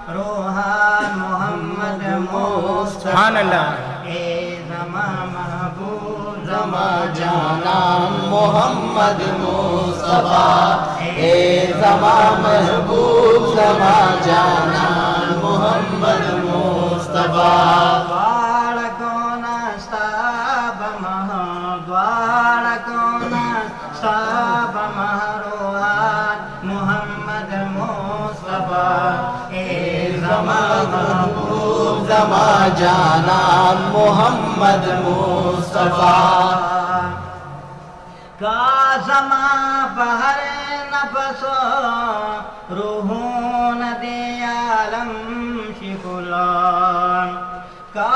روحان محمد سبحان اللہ اے زمان محبوب زمان جانان محمد مصطفیٰ اے زمان محبوب زمان جانان محمد مصطفیٰ روحان محمد مصطفیٰ اے زمان محبوب زمان جانان محمد مصطفیٰ کا زمان بہر نفس روحون دے عالم شکلان کا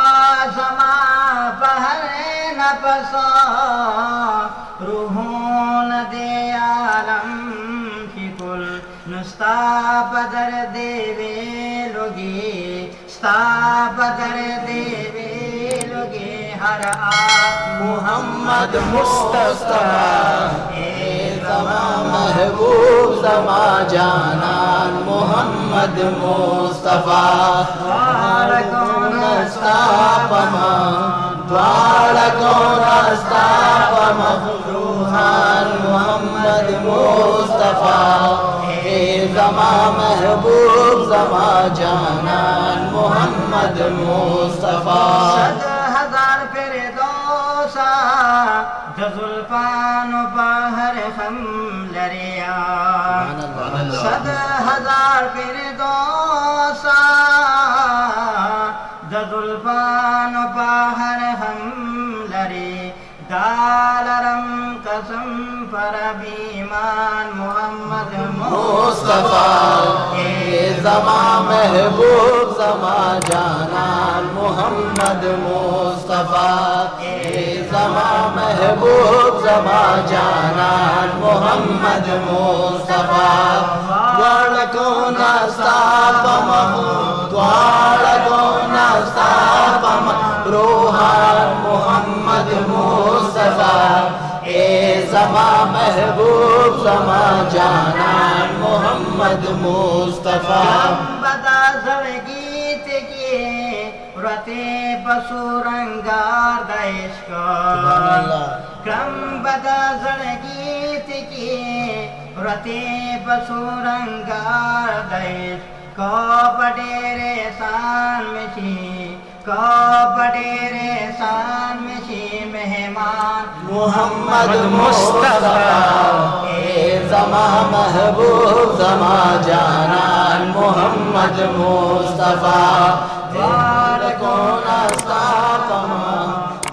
زمان بہر نفس روحون دے عالم شکل نستا بدر دیوے لوگی ستا بدر دیوے لوگی ہر محمد مصطفیٰ اے زمان محبوب زمان جانان محمد مصطفیٰ دوارکون استاپما دوارکون استاپما روحان محمد مصطفیٰ اے زمان محبوب زمان جانان محمد مصطفیٰ زلفان باہر ہم لریا صد ہزار فردوسا زلفان باہر ہم لری دالرم قسم پر بیمان محمد مصطفیٰ اے زمان محبوب زمان جانان محمد مصطفیٰ اے زمان محبوب زمان جانان محمد مصطفیٰ دوارکون استاپما دوارکون استاپما روحان محمد مصطفیٰ اے زمان محبوب زمان جانان محمد مصطفیٰ بدا زڑگیت کی رتے پسورنگار دعشق کرم بدا زڑگیت کی رتے پسورنگار دعشق کو پڑیرے سان مشی کو پڑیرے سان مشی مہمان محمد مصطفیٰ اے زمان محبوب زمان جانان محمد مصطفیٰ دوارکون استاپما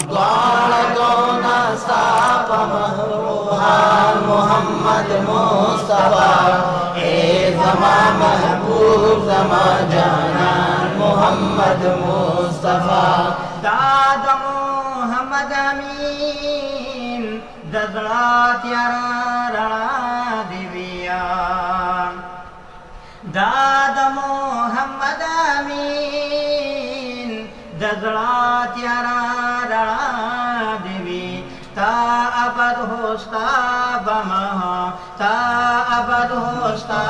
دوارکون استاپما روحان محمد مصطفیٰ اے زمان محبوب زمان جانان محمد مصطفیٰ داد محمد امین دزرات یارا رڑا دیویا داد محمد امین دزرات یارا رڑا دیوی تا ابد ہوستا بما تا ابد ہوستا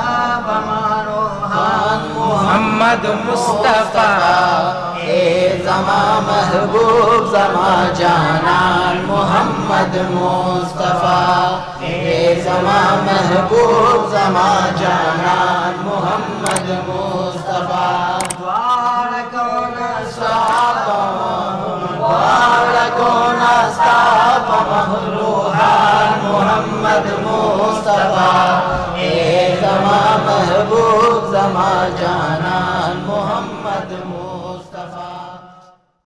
بما روحان محمد مصطفیٰ اے زمان محبوب زمان جانان محمد مصطفیٰ اے زمان محبوب زمان جانان محمد مصطفیٰ دوارکون دوارکون استاپما روحان محمد مصطفیٰ اے زمان محبوب زمان جانان محمد مصطفیٰ